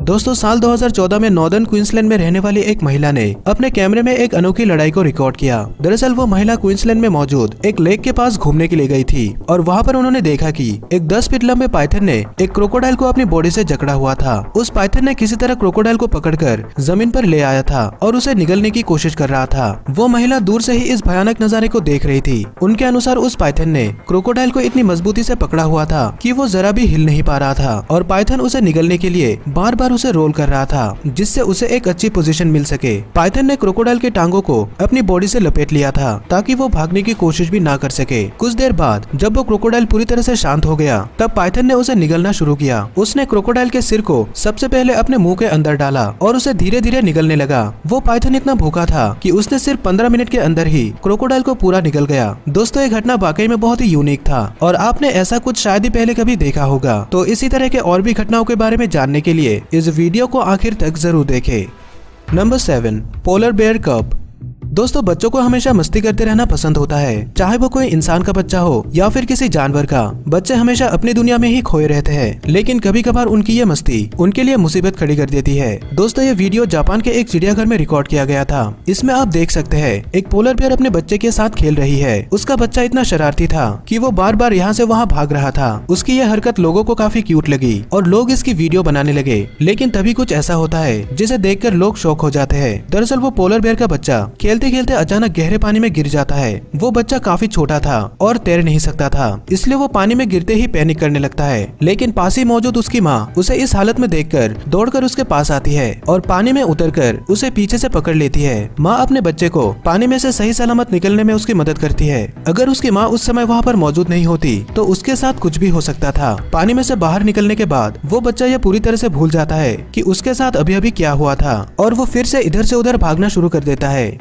दोस्तों साल 2014 में नॉर्दर्न क्वींसलैंड में रहने वाली एक महिला ने अपने कैमरे में एक अनोखी लड़ाई को रिकॉर्ड किया। दरअसल वो महिला क्वींसलैंड में मौजूद एक लेक के पास घूमने के लिए गई थी और वहाँ पर उन्होंने देखा कि एक 10 फीट लंबे पाइथन ने एक क्रोकोडाइल को अपनी बॉडी से जकड़ा हुआ था। उस पाइथन ने किसी तरह क्रोकोडाइल को पकड़कर जमीन पर ले आया था और उसे निगलने की कोशिश कर रहा था। वो महिला दूर से ही इस भयानक नजारे को देख रही थी। उनके अनुसार उस पाइथन ने क्रोकोडाइल को इतनी मजबूती से पकड़ा हुआ था कि वो जरा भी हिल नहीं पा रहा था और पाइथन उसे निगलने के लिए बार बार उसे रोल कर रहा था जिससे उसे एक अच्छी पोजीशन मिल सके। पाइथन ने क्रोकोडाइल के टांगों को अपनी बॉडी से लपेट लिया था ताकि वो भागने की कोशिश भी ना कर सके। कुछ देर बाद जब वो क्रोकोडाइल पूरी तरह से शांत हो गया तब पाइथन ने उसे निगलना शुरू किया। उसने क्रोकोडाइल के सिर को सबसे पहले अपने मुंह के अंदर डाला और उसे धीरे धीरे निगलने लगा। वो पाइथन इतना भूखा था कि उसने सिर्फ 15 मिनट के अंदर ही क्रोकोडाइल को पूरा निगल गया। दोस्तों ये घटना वाकई में बहुत ही यूनिक था और आपने ऐसा कुछ शायद ही पहले कभी देखा होगा। तो इसी तरह के और भी घटनाओं के बारे में जानने के लिए इस वीडियो को आखिर तक जरूर देखें। नंबर 7, पोलर बेयर कब। दोस्तों बच्चों को हमेशा मस्ती करते रहना पसंद होता है, चाहे वो कोई इंसान का बच्चा हो या फिर किसी जानवर का। बच्चे हमेशा अपनी दुनिया में ही खोए रहते हैं, लेकिन कभी कभार उनकी ये मस्ती उनके लिए मुसीबत खड़ी कर देती है। दोस्तों ये वीडियो जापान के एक चिड़ियाघर में रिकॉर्ड किया गया था। इसमें आप देख सकते हैं एक पोलर बेयर अपने बच्चे के साथ खेल रही है। उसका बच्चा इतना शरारती था कि वो बार बार यहाँ से वहाँ भाग रहा था। उसकी यह हरकत लोगों को काफी क्यूट लगी और लोग इसकी वीडियो बनाने लगे। लेकिन तभी कुछ ऐसा होता है जिसे देखकर लोग शॉक हो जाते हैं। दरअसल वो पोलर बेयर का बच्चा खेलते खेलते अचानक गहरे पानी में गिर जाता है। वो बच्चा काफी छोटा था और तैर नहीं सकता था, इसलिए वो पानी में गिरते ही पैनिक करने लगता है। लेकिन पास ही मौजूद उसकी माँ उसे इस हालत में देखकर दौड़कर उसके पास आती है और पानी में उतरकर उसे पीछे से पकड़ लेती है। माँ अपने बच्चे को पानी में से सही सलामत निकलने में उसकी मदद करती है। अगर उसकी माँ उस समय वहाँ पर मौजूद नहीं होती तो उसके साथ कुछ भी हो सकता था। पानी में से बाहर निकलने के बाद वो बच्चा यह पूरी तरह से भूल जाता है कि उसके साथ अभी अभी क्या हुआ था और वो फिर से इधर से उधर भागना शुरू कर देता है।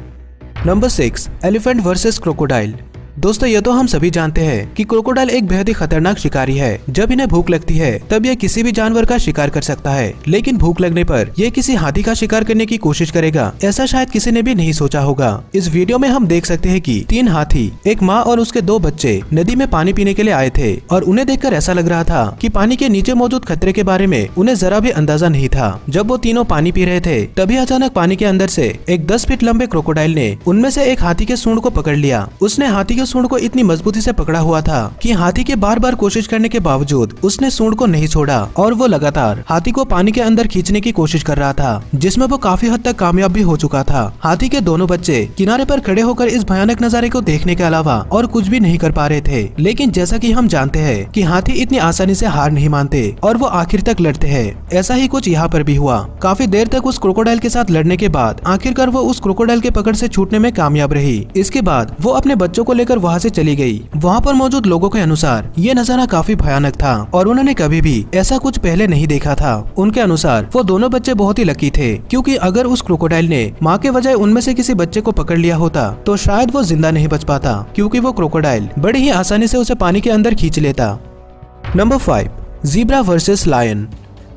Number 6, elephant versus crocodile. दोस्तों ये तो हम सभी जानते हैं कि क्रोकोडाइल एक बेहद ही खतरनाक शिकारी है। जब इन्हें भूख लगती है तब ये किसी भी जानवर का शिकार कर सकता है, लेकिन भूख लगने पर ये किसी हाथी का शिकार करने की कोशिश करेगा, ऐसा शायद किसी ने भी नहीं सोचा होगा। इस वीडियो में हम देख सकते हैं कि 3 हाथी, एक माँ और उसके 2 बच्चे नदी में पानी पीने के लिए आए थे और उन्हें देखकर ऐसा लग रहा था कि पानी के नीचे मौजूद खतरे के बारे में उन्हें जरा भी अंदाजा नहीं था। जब वो तीनों पानी पी रहे थे तभी अचानक पानी के अंदर से एक 10 फीट लंबे क्रोकोडाइल ने उनमें से एक हाथी के सूंड को पकड़ लिया। उसने हाथी के सूंड को इतनी मजबूती से पकड़ा हुआ था कि हाथी के बार बार कोशिश करने के बावजूद उसने सूंड को नहीं छोड़ा और वो लगातार हाथी को पानी के अंदर खींचने की कोशिश कर रहा था, जिसमें वो काफी हद तक कामयाब भी हो चुका था। हाथी के दोनों बच्चे किनारे पर खड़े होकर इस भयानक नजारे को देखने के अलावा और कुछ भी नहीं कर पा रहे थे। लेकिन जैसा कि हम जानते हैं कि हाथी इतनी आसानी से हार नहीं मानते और वो आखिर तक लड़ते हैं। ऐसा ही कुछ यहाँ पर भी हुआ। काफी देर तक उस क्रोकोडाइल के साथ लड़ने के बाद आखिरकार वो उस क्रोकोडाइल के पकड़ से छूटने में कामयाब रही। इसके बाद वो अपने बच्चों को लेकर वहाँ से चली गई। वहाँ पर मौजूद लोगों के अनुसार ये नजारा काफी भयानक था और उन्होंने कभी भी ऐसा कुछ पहले नहीं देखा था। उनके अनुसार वो दोनों बच्चे बहुत ही लकी थे, क्योंकि अगर उस क्रोकोडाइल ने माँ के बजाय उनमें से किसी बच्चे को पकड़ लिया होता तो शायद वो जिंदा नहीं बच पाता, क्योंकि वो क्रोकोडाइल बड़ी ही आसानी से उसे पानी के अंदर खींच लेता। Number 5, zebra versus lion.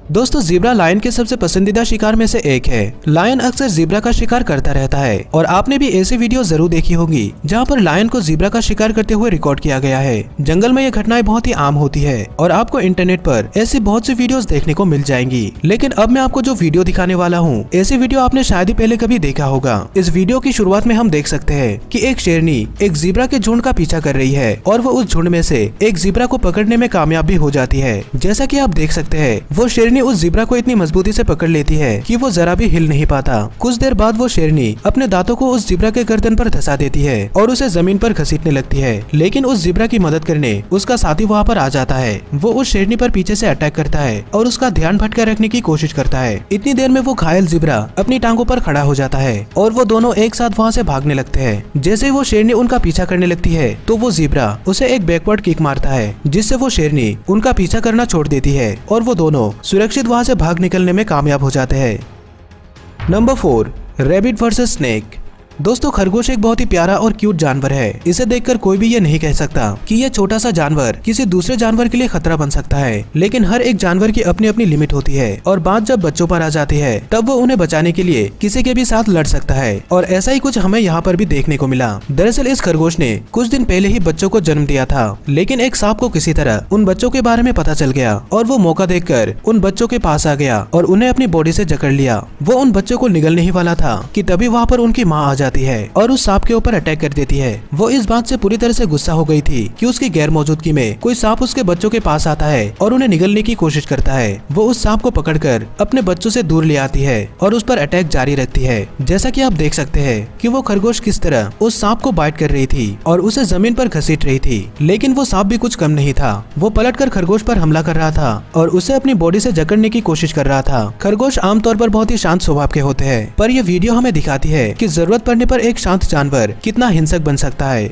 दोस्तों ज़ीब्रा लायन के सबसे पसंदीदा शिकार में से एक है। लायन अक्सर ज़ीब्रा का शिकार करता रहता है और आपने भी ऐसी वीडियो जरूर देखी होगी जहां पर लायन को ज़ीब्रा का शिकार करते हुए रिकॉर्ड किया गया है। जंगल में ये घटनाएं बहुत ही आम होती है और आपको इंटरनेट पर ऐसी बहुत सी वीडियोस देखने को मिल जाएंगी। लेकिन अब मैं आपको जो वीडियो दिखाने वाला हूँ, ऐसी वीडियो आपने शायद ही पहले कभी देखा होगा। इस वीडियो की शुरुआत में हम देख सकते हैं कि एक शेरनी एक ज़ीब्रा के झुंड का पीछा कर रही है और वो उस झुंड में से एक ज़ीब्रा को पकड़ने में कामयाब भी हो जाती है। जैसा की आप देख सकते हैं वो शेरनी उस ज़ीब्रा को इतनी मजबूती से पकड़ लेती है कि वो जरा भी हिल नहीं पाता। कुछ देर बाद वो शेरनी अपने दांतों को उस ज़ीब्रा के गर्दन पर धंसा देती है और उसे जमीन पर घसीटने लगती है। लेकिन उस ज़ीब्रा की मदद करने उसका साथी वहाँ पर आ जाता है। वो उस शेरनी पर पीछे से अटैक करता है और उसका ध्यान भटका रखने की कोशिश करता है। इतनी देर में वो घायल ज़ीब्रा अपनी टांगों पर खड़ा हो जाता है और वो दोनों एक साथ वहाँ से भागने लगते हैं। जैसे ही वो शेरनी उनका पीछा करने लगती है तो वो ज़ीब्रा उसे एक बैकवर्ड किक मारता है, जिससे वो शेरनी उनका पीछा करना छोड़ देती है और वो दोनों सुरक्षित वहाँ से भाग निकलने में कामयाब हो जाते हैं। Number 4, rabbit versus snake. दोस्तों खरगोश एक बहुत ही प्यारा और क्यूट जानवर है। इसे देखकर कोई भी ये नहीं कह सकता कि यह छोटा सा जानवर किसी दूसरे जानवर के लिए खतरा बन सकता है, लेकिन हर एक जानवर की अपनी अपनी लिमिट होती है और बात जब बच्चों पर आ जाती है तब वो उन्हें बचाने के लिए किसी के भी साथ लड़ सकता है। और ऐसा ही कुछ हमें यहाँ पर भी देखने को मिला। दरअसल इस खरगोश ने कुछ दिन पहले ही बच्चों को जन्म दिया था, लेकिन एक सांप को किसी तरह उन बच्चों के बारे में पता चल गया और वो मौका देखकर उन बच्चों के पास आ गया और उन्हें अपनी बॉडी से जकड़ लिया। वो उन बच्चों को निगलने ही वाला था कि तभी वहाँ पर उनकी माँ आ जाती है और उस सांप के ऊपर अटैक कर देती है। वो इस बात से पूरी तरह से गुस्सा हो गई थी कि उसकी गैर मौजूदगी में कोई सांप उसके बच्चों के पास आता है और उन्हें निगलने की कोशिश करता है। वो उस सांप को पकड़कर अपने बच्चों से दूर ले आती है और उस पर अटैक जारी रखती है। जैसा कि आप देख सकते हैं कि वो खरगोश किस तरह उस सांप को बाइट कर रही थी और उसे जमीन पर घसीट रही थी, लेकिन वो सांप भी कुछ कम नहीं था। वो पलटकर खरगोश पर हमला कर रहा था और उसे अपनी बॉडी से जकड़ने की कोशिश कर रहा था। खरगोश आमतौर पर बहुत ही शांत स्वभाव के होते हैं, पर यह वीडियो हमें दिखाती है कि जरूरत पड़ने पर एक शांत जानवर कितना हिंसक बन सकता है।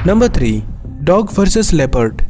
Number 3, dog versus leopard.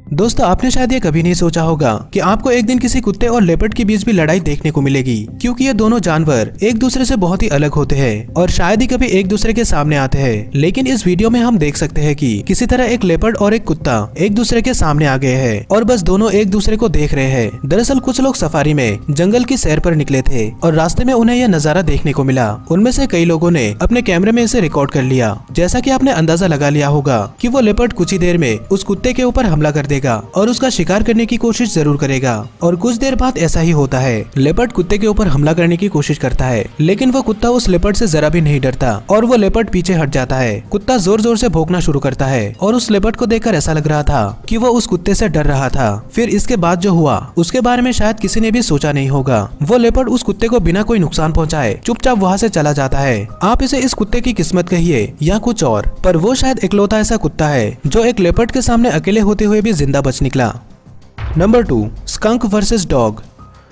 दोस्तों आपने शायद ये कभी नहीं सोचा होगा कि आपको एक दिन किसी कुत्ते और लेपर्ड के बीच भी लड़ाई देखने को मिलेगी, क्योंकि ये दोनों जानवर एक दूसरे से बहुत ही अलग होते हैं और शायद ही कभी एक दूसरे के सामने आते हैं। लेकिन इस वीडियो में हम देख सकते हैं कि किसी तरह एक लेपर्ड और एक कुत्ता एक दूसरे के सामने आ गए हैं और बस दोनों एक दूसरे को देख रहे हैं। दरअसल कुछ लोग सफारी में जंगल की सैर पर निकले थे और रास्ते में उन्हें यह नजारा देखने को मिला। उनमें से कई लोगों ने अपने कैमरे में इसे रिकॉर्ड कर लिया। जैसा कि आपने अंदाजा लगा लिया होगा कि वो लेपर्ड कुछ ही देर में उस कुत्ते के ऊपर हमला कर देगा और उसका शिकार करने की कोशिश जरूर करेगा। और कुछ देर बाद ऐसा ही होता है। लेपर्ड कुत्ते के ऊपर हमला करने की कोशिश करता है, लेकिन वो कुत्ता उस लेपर्ड से जरा भी नहीं डरता और वो लेपर्ड पीछे हट जाता है। कुत्ता जोर जोर से भौंकना शुरू करता है और उस लेपर्ड को देखकर ऐसा लग रहा था कि वो उस कुत्ते से डर रहा था। फिर इसके बाद जो हुआ उसके बारे में शायद किसी ने भी सोचा नहीं होगा। वो लेपर्ड उस कुत्ते को बिना कोई नुकसान पहुंचाए चुपचाप वहाँ से चला जाता है। आप इसे इस कुत्ते की किस्मत कहिए या कुछ और, पर वो शायद इकलौता ऐसा कुत्ता है जो एक लेपर्ड के सामने अकेले होते हुए भी जिंदा बच निकला। Number 2, skunk versus dog.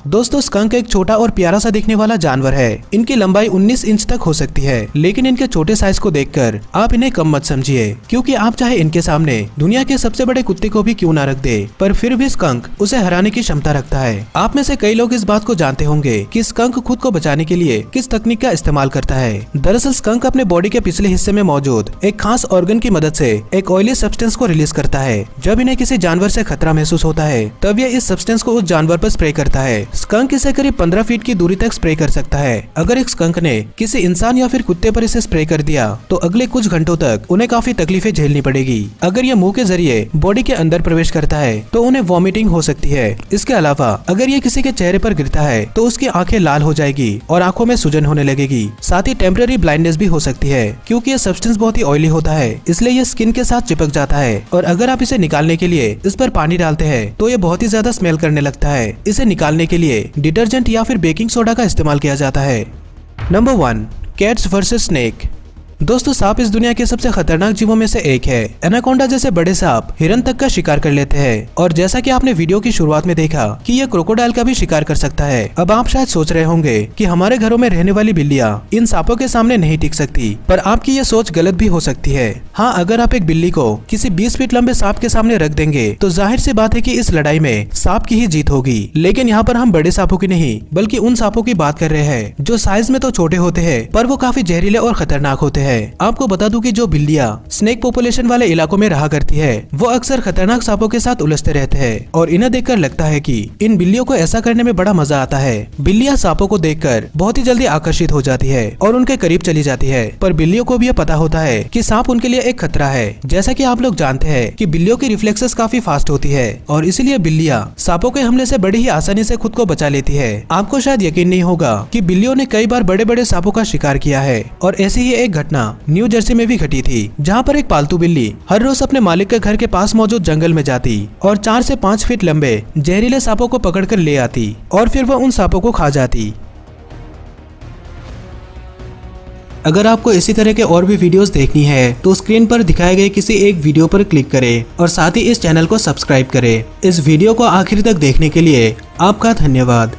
दोस्तों स्कंक एक छोटा और प्यारा सा दिखने वाला जानवर है। इनकी लंबाई 19 इंच तक हो सकती है, लेकिन इनके छोटे साइज को देखकर आप इन्हें कम मत समझिए, क्योंकि आप चाहे इनके सामने दुनिया के सबसे बड़े कुत्ते को भी क्यों ना रख दे, पर फिर भी स्कंक उसे हराने की क्षमता रखता है। आप में से कई लोग इस बात को जानते होंगे कि स्कंक खुद को बचाने के लिए किस तकनीक का इस्तेमाल करता है। दरअसल स्कंक अपने बॉडी के पिछले हिस्से में मौजूद एक खास ऑर्गन की मदद से एक ऑयली सब्सटेंस को रिलीज करता है। जब इन्हें किसी जानवर से खतरा महसूस होता है तब यह इस सब्सटेंस को उस जानवर पर स्प्रे करता है। स्कंक इसे करीब 15 फीट की दूरी तक स्प्रे कर सकता है। अगर एक स्कंक ने किसी इंसान या फिर कुत्ते पर इसे स्प्रे कर दिया तो अगले कुछ घंटों तक उन्हें काफी तकलीफें झेलनी पड़ेगी। अगर यह मुंह के जरिए बॉडी के अंदर प्रवेश करता है तो उन्हें वॉमिटिंग हो सकती है। इसके अलावा अगर ये किसी के चेहरे पर गिरता है तो उसकी आंखें लाल हो जाएगी और आंखों में सूजन होने लगेगी। साथ ही टेम्पररी ब्लाइंडनेस भी हो सकती है, क्योंकि यह सब्सटेंस बहुत ही ऑयली होता है, इसलिए यह स्किन के साथ चिपक जाता है। और अगर आप इसे निकालने के लिए इस पर पानी डालते हैं तो यह बहुत ही ज्यादा स्मेल करने लगता है। इसे निकालने के लिए डिटर्जेंट या फिर बेकिंग सोडा का इस्तेमाल किया जाता है। Number 1, cats versus snake. दोस्तों सांप इस दुनिया के सबसे खतरनाक जीवों में से एक है। एनाकोंडा जैसे बड़े सांप हिरन तक का शिकार कर लेते हैं और जैसा कि आपने वीडियो की शुरुआत में देखा कि यह क्रोकोडाइल का भी शिकार कर सकता है। अब आप शायद सोच रहे होंगे कि हमारे घरों में रहने वाली बिल्लियां इन सांपों के सामने नहीं टिक सकती, पर आपकी ये सोच गलत भी हो सकती है। हाँ, अगर आप एक बिल्ली को किसी 20 फीट लंबे सांप के सामने रख देंगे तो जाहिर सी बात है कि इस लड़ाई में सांप की ही जीत होगी। लेकिन यहाँ पर हम बड़े सांपों की नहीं बल्कि उन सांपों की बात कर रहे हैं जो साइज में तो छोटे होते हैं पर वो काफी जहरीले और खतरनाक होते हैं। आपको बता दूं कि जो बिल्लियां स्नेक पॉपुलेशन वाले इलाकों में रहा करती है वो अक्सर खतरनाक सांपों के साथ उलझते रहते हैं और इन्हें देखकर लगता है कि इन बिल्लियों को ऐसा करने में बड़ा मजा आता है। बिल्लियां सांपों को देखकर बहुत ही जल्दी आकर्षित हो जाती है और उनके करीब चली जाती है, पर बिल्लियों को भी यह पता होता है कि सांप उनके लिए एक खतरा है। जैसा कि आप लोग जानते हैं कि बिल्लियों की रिफ्लेक्सेस काफी फास्ट होती है और इसीलिए बिल्लियां सांपों के हमले से बड़ी ही आसानी से खुद को बचा लेती है। आपको शायद यकीन नहीं होगा कि बिल्लियों ने कई बार बड़े बड़े सांपों का शिकार किया है और ऐसी ही एक घटना न्यू जर्सी में भी घटी थी, जहां पर एक पालतू बिल्ली हर रोज अपने मालिक के घर के पास मौजूद जंगल में जाती और 4 से 5 फीट लंबे जहरीले सांपों को पकड़कर ले आती और फिर वह उन सांपों को खा जाती। अगर आपको इसी तरह के और भी वीडियोस देखनी है तो स्क्रीन पर दिखाए गए किसी एक वीडियो पर क्लिक करें और साथ ही इस चैनल को सब्सक्राइब करें। इस वीडियो को आखिर तक देखने के लिए आपका धन्यवाद।